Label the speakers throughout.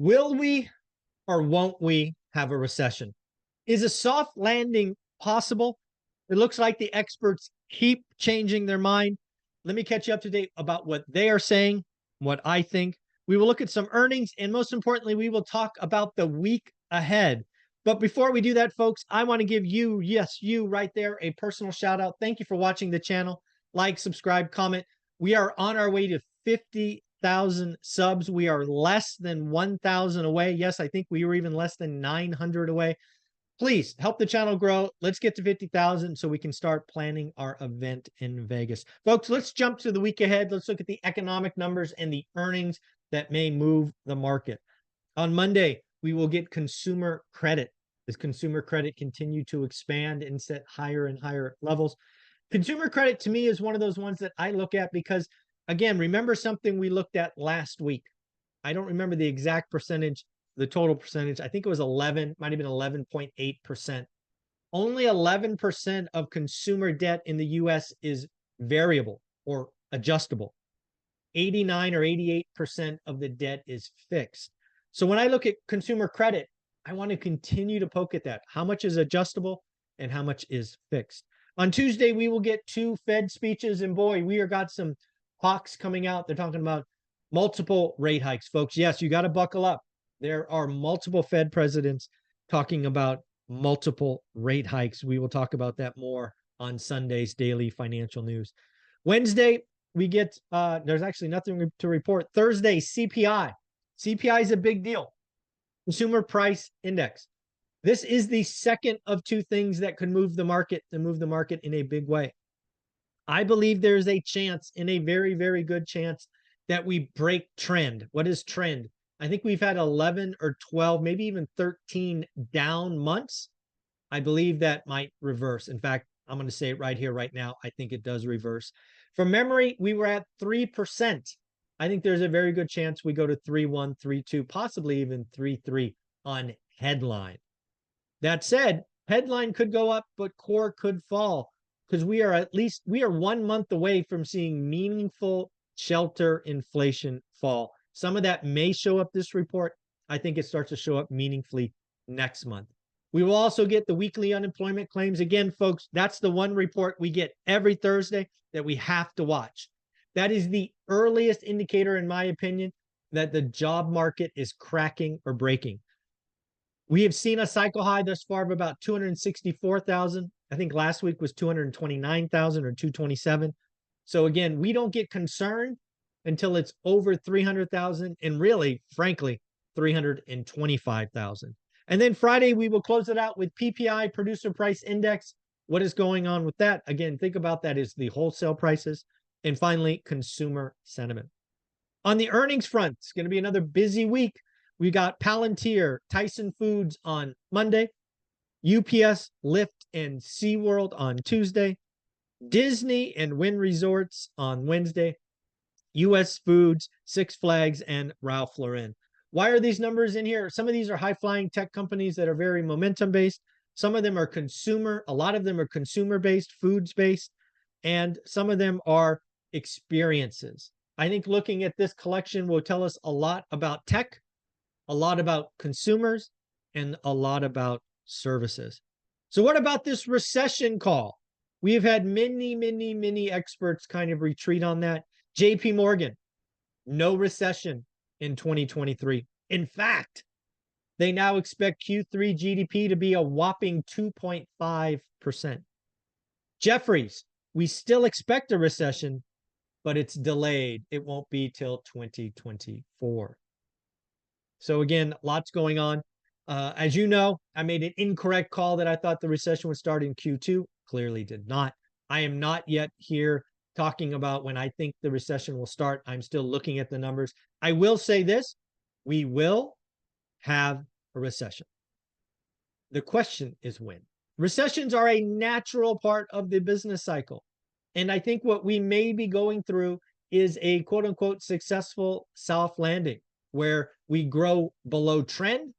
Speaker 1: Will we or won't we have a recession? Is a soft landing possible? It looks like the experts keep changing their mind. Let me catch you up to date about what they are saying, what I think. We will look at some earnings, and most importantly, we will talk about the week ahead. But before we do that, folks, I want to give you, yes, you right there, a personal shout out. Thank you for watching the channel. Like, subscribe, comment. We are on our way to 50,000 subs. We are less than 1,000 away. Yes, I think we were even less than 900 away. Please help the channel grow. Let's get to 50,000 so we can start planning our event in Vegas. Folks, let's jump to the week ahead. Let's look at the economic numbers and the earnings that may move the market. On Monday, we will get consumer credit. As consumer credit continue to expand and set higher and higher levels. Consumer credit to me is one of those ones that I look at because, again, remember something we looked at last week. I don't remember the exact percentage, the total percentage. I think it was 11, might have been 11.8%. Only 11% of consumer debt in the US is variable or adjustable. 89 or 88% of the debt is fixed. So when I look at consumer credit, I want to continue to poke at that. How much is adjustable and how much is fixed? On Tuesday, we will get 2 Fed speeches, and boy, we are got some hawks coming out. They're talking about multiple rate hikes, folks. Yes, you got to buckle up. There are multiple Fed presidents talking about multiple rate hikes. We will talk about that more on Sunday's daily financial news. Wednesday, we get, there's actually nothing to report. Thursday, CPI. CPI is a big deal. Consumer Price Index. This is the second of 2 things that could move the market and move the market in a big way. I believe there's a chance, in a very, very good chance, that we break trend. What is trend? I think we've had 11 or 12, maybe even 13 down months. I believe that might reverse. In fact, I'm going to say it right here, right now. I think it does reverse. From memory, we were at 3%. I think there's a very good chance we go to 3.1, 3.2, possibly even 3.3 on headline. That said, headline could go up, but core could fall because we are 1 month away from seeing meaningful shelter inflation fall. Some of that may show up this report. I think it starts to show up meaningfully next month. We will also get the weekly unemployment claims. Again, folks, that's the one report we get every Thursday that we have to watch. That is the earliest indicator, in my opinion, that the job market is cracking or breaking. We have seen a cycle high thus far of about 264,000. I think last week was 229,000 or 227. So again, we don't get concerned until it's over 300,000 and really, frankly, 325,000. And then Friday, we will close it out with PPI, Producer Price Index. What is going on with that? Again, think about that as the wholesale prices. And finally, consumer sentiment. On the earnings front, it's going to be another busy week. We got Palantir, Tyson Foods on Monday, UPS, Lyft, and SeaWorld on Tuesday, Disney and Wynn Resorts on Wednesday, US Foods, Six Flags, and Ralph Lauren. Why are these numbers in here? Some of these are high-flying tech companies that are very momentum-based. Some of them are consumer. A lot of them are consumer-based, foods-based, and some of them are experiences. I think looking at this collection will tell us a lot about tech, a lot about consumers, and a lot about services. So what about this recession call? We have had many experts kind of retreat on that. JP Morgan, no recession in 2023. In fact, they now expect Q3 GDP to be a whopping 2.5%. Jefferies, we still expect a recession, but it's delayed. It won't be till 2024. So again, lots going on. As you know, I made an incorrect call that I thought the recession would start in Q2. Clearly did not. I am not yet here talking about when I think the recession will start. I'm still looking at the numbers. I will say this, we will have a recession. The question is when. Recessions are a natural part of the business cycle. And I think what we may be going through is a quote unquote successful soft landing where we grow below trend,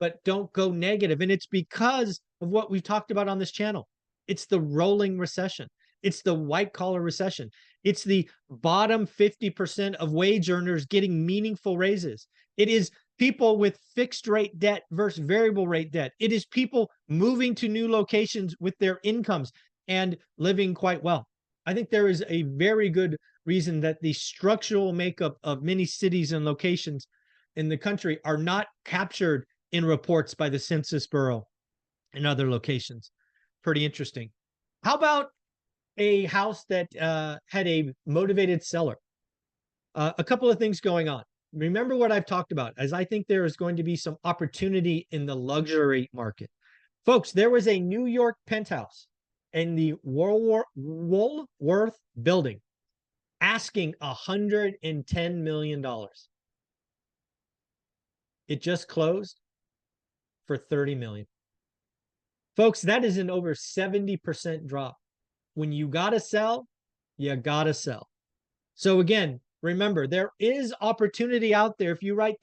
Speaker 1: but don't go negative. And it's because of what we've talked about on this channel. It's the rolling recession. It's the white collar recession. It's the bottom 50% of wage earners getting meaningful raises. It is people with fixed rate debt versus variable rate debt. It is people moving to new locations with their incomes and living quite well. I think there is a very good reason that the structural makeup of many cities and locations in the country are not captured in reports by the Census Bureau and other locations. Pretty interesting. How about a house that had a motivated seller? A couple of things going on. Remember what I've talked about, as I think there is going to be some opportunity in the luxury market. Folks, there was a New York penthouse in the Woolworth building asking $110 million. It just closed for $30 million. Folks, that is an over 70% drop. When you gotta sell, you gotta sell. So again, remember, there is opportunity out there. If you write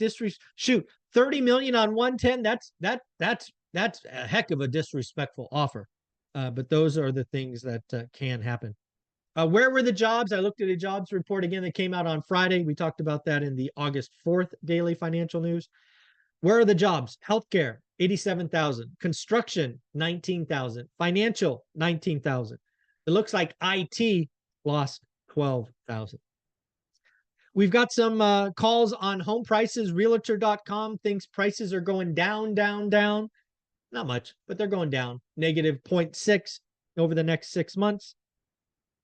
Speaker 1: shoot, 30 million on 110, that's a heck of a disrespectful offer. But those are the things that can happen. Where were the jobs? I looked at a jobs report again that came out on Friday. We talked about that in the August 4th daily financial news. Where are the jobs? Healthcare, 87,000. Construction, 19,000. Financial, 19,000. It looks like IT lost 12,000. We've got some calls on home prices. Realtor.com thinks prices are going down, down, down. Not much, but they're going down. Negative 0.6 over the next 6 months.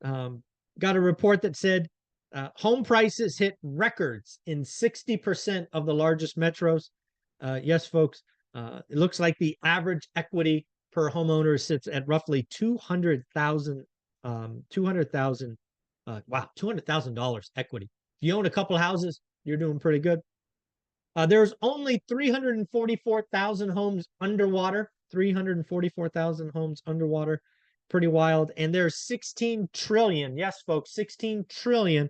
Speaker 1: Got a report that said home prices hit records in 60% of the largest metros. Yes, folks, it looks like the average equity per homeowner sits at roughly $200,000. $200,000 equity. If you own a couple houses, you're doing pretty good. There's only 344,000 homes underwater. 344,000 homes underwater. Pretty wild. And there's 16 trillion. Yes, folks, 16 trillion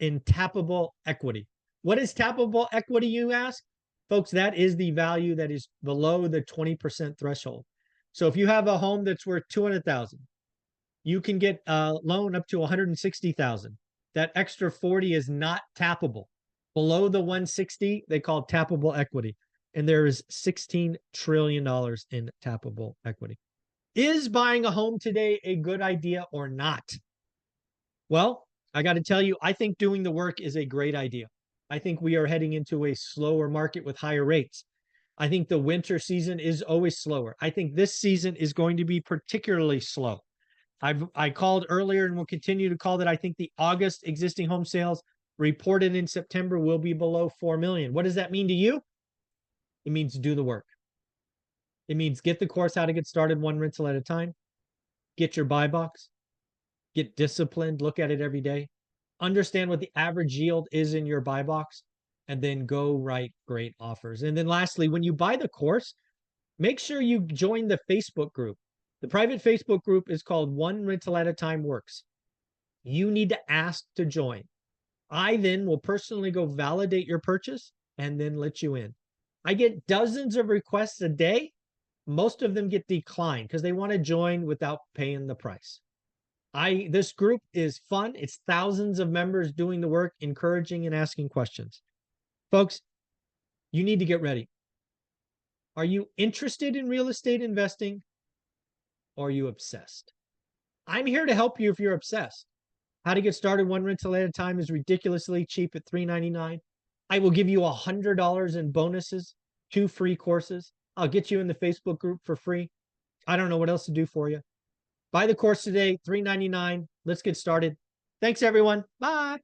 Speaker 1: in tappable equity. What is tappable equity, you ask? Folks, that is the value that is below the 20% threshold. So if you have a home that's worth 200,000, you can get a loan up to 160,000. That extra 40 is not tappable. Below the 160, they call tappable equity. And there is $16 trillion in tappable equity. Is buying a home today a good idea or not? Well, I got to tell you, I think doing the work is a great idea. I think we are heading into a slower market with higher rates. I think the winter season is always slower. I think this season is going to be particularly slow. I called earlier and will continue to call that I think the August existing home sales reported in September will be below 4 million. What does that mean to you? It means do the work. It means get the course how to get started one rental at a time. Get your buy box. Get disciplined. Look at it every day. Understand what the average yield is in your buy box, and then go write great offers. And then lastly, when you buy the course, make sure you join the Facebook group. The private Facebook group is called One Rental at a Time Works. You need to ask to join. I then will personally go validate your purchase and then let you in. I get dozens of requests a day. Most of them get declined because they want to join without paying the price. This group is fun. It's thousands of members doing the work, encouraging and asking questions. Folks, you need to get ready. Are you interested in real estate investing? Or are you obsessed? I'm here to help you if you're obsessed. How to get started one rental at a time is ridiculously cheap at $3.99. I will give you $100 in bonuses, 2 free courses. I'll get you in the Facebook group for free. I don't know what else to do for you. Buy the course today, $3.99. Let's get started. Thanks, everyone. Bye.